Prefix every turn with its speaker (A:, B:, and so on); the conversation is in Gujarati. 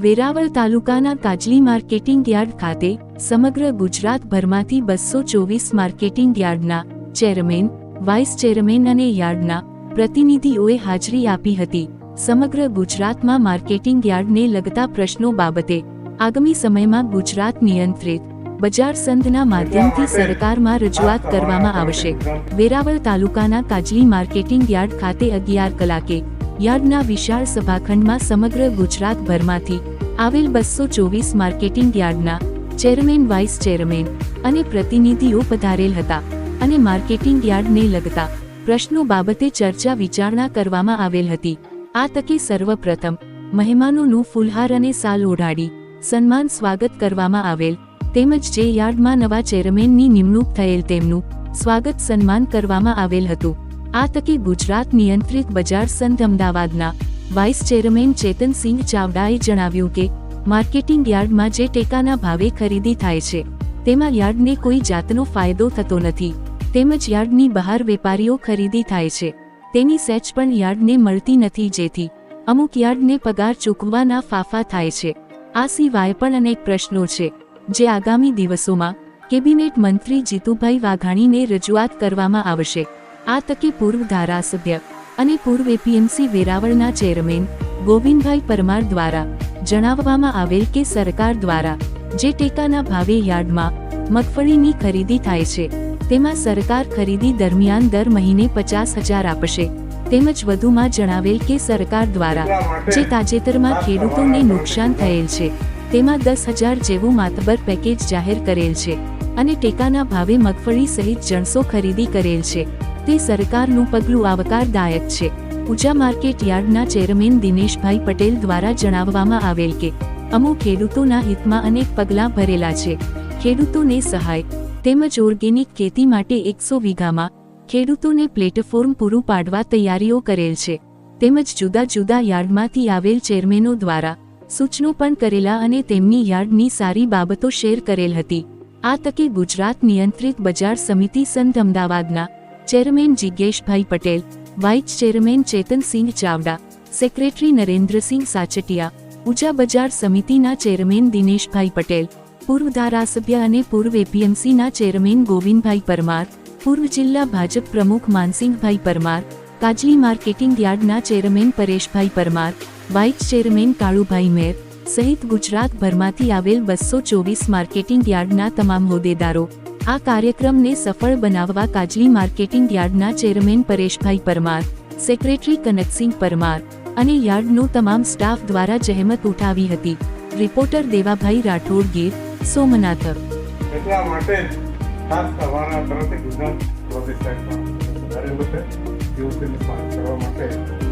A: વેરાવળ તાલુકાના કાજલી માર્કેટિંગ યાર્ડ ખાતે સમગ્ર ગુજરાતભરમાંથી 224 માર્કેટિંગ યાર્ડના ચેરમેન, વાઇસ ચેરમેન અને યાર્ડના પ્રતિનિધિઓએ હાજરી આપી હતી. સમગ્ર ગુજરાતમાં માર્કેટિંગ યાર્ડને લગતા પ્રશ્નો બાબતે આગામી સમયમાં ગુજરાત નિયંત્રિત બજાર સંઘના માધ્યમથી સરકારમાં રજૂઆત કરવામાં આવશે. વેરાવળ તાલુકાના કાજલી માર્કેટિંગ યાર્ડ ખાતે 11 કલાકે યાર્ડના વિશાળ સભાખંડમાં સમગ્ર ગુજરાતભરમાંથી આવેલ 224 માર્કેટિંગ યાર્ડના ચેરમેન, વાઇસ ચેરમેન અને પ્રતિનિધિઓ પધારેલ હતા અને માર્કેટિંગ યાર્ડને લગતા પ્રશ્નો બાબતે ચર્ચા વિચારણા કરવામાં આવેલ હતી. આ તકે સર્વપ્રથમ મહેમાનોનું ફૂલહાર અને શાલ ઓઢાડી સન્માન સ્વાગત કરવામાં આવેલ, તેમજ જે યાર્ડમાં નવા ચેરમેનની નિમણૂક થયેલ તેમનું સ્વાગત સન્માન કરવામાં આવેલ હતું. આ તકે ગુજરાત નિયંત્રિત બજાર સંઘ અમદાવાદના વાઇસ ચેરમેન ચેતનસિંહ ચાવડાએ જણાવ્યું કે માર્કેટિંગ યાર્ડમાં જે ટેકાના ભાવે ખરીદી થાય છે તેમાં યાર્ડને કોઈ જાતનો ફાયદો થતો નથી, તેમજ યાર્ડની બહાર વેપારીઓ ખરીદી થાય છે તેની સેચ પણ યાર્ડને મળતી નથી, જેથી અમુક યાર્ડને પગાર ચૂકવવાના ફાફા થાય છે. આ સિવાય પણ અનેક પ્રશ્નો છે જે આગામી દિવસોમાં કેબિનેટ મંત્રી જીતુભાઈ વાઘાણીને રજૂઆત કરવામાં આવશે. આ તકે પૂર્વ ધારાસભ્ય અને પૂર્વ એપીએમસી વેરાવળના ચેરમેન ગોવિંદભાઈ પરમાર દ્વારા જણાવવામાં આવેલ કે સરકાર દ્વારા જે ટેકાના ભાવે યાર્ડમાં મગફળીની ખરીદી થાય છે તેમાં સરકાર ખરીદી દરમિયાન દર મહિને 50,000 આપશે. તેમજ વધુમાં જણાવેલ કે સરકાર દ્વારા જે તાજેતરમાં ખેડૂતોને નુકસાન થયેલ છે તેમાં 10,000 જેવું માતબર પેકેજ જાહેર કરેલ છે અને ટેકાના ભાવે મગફળી સહિત જણસો ખરીદી કરેલ છે. તે સરકારનું પગલું આવકારદાયક છે. ઉજા માર્કેટ યાર્ડના ચેરમેન દિનેશભાઈ પટેલ દ્વારા જણાવવામાં આવેલ કે અમુક ખેડૂતોના હિતમાં અનેક પગલાં ભરેલા છે. ખેડૂતોને સહાય તેમજ ઓર્ગેનિક ખેતી માટે 100 વીઘામાં ખેડૂતોને પ્લેટફોર્મ પૂરું પાડવા તૈયારીઓ કરેલ છે. તેમજ જુદા જુદા યાર્ડમાંથી આવેલ ચેરમેનો દ્વારા સૂચનો પણ કરેલા અને તેમની યાર્ડની સારી બાબતો શેર કરેલ હતી. આ તકે ગુજરાત નિયંત્રિત બજાર સમિતિ સંઘ અમદાવાદના chairman Jigneshbhai Patel, vice chairman Chetansinh Chavda, secretary Narendrasinh Sachatiya, Unjha બજાર સમિતિના ચેરમેન દિનેશભાઈ પટેલ, પૂર્વ ધારાસભ્ય અને પૂર્વ એપીએમસીના ચેરમેન ગોવિંદભાઈ પરમાર, પૂર્વ જિલ્લા ભાજપ પ્રમુખ માનસિંહભાઈ પરમાર, કાજલી માર્કેટિંગ યાર્ડના ચેરમેન પરેશભાઈ પરમાર, વાઇસ ચેરમેન કાળુભાઈ મેર સહિત ગુજરાતભરમાંથી આવેલ 224 માર્કેટિંગ યાર્ડના તમામ હોદ્દેદારો આ કાર્યક્રમને સફળ બનાવવા કાજલી માર્કેટિંગ યાર્ડના ચેરમેન પરેશભાઈ પરમાર, સેક્રેટરી કનકસિંહ પરમાર અને યાર્ડનો તમામ સ્ટાફ દ્વારા જહેમત ઉઠાવી હતી. રિપોર્ટર દેવાભાઈ રાઠોડ, ગીર સોમનાથ.
B: એટલા માટે ખાસ તમારા તરફથી ગુજરાત પ્રદેશ સાહેબમાં ધારેલું છે, યુવતીને સ્વાગત કરવા માટે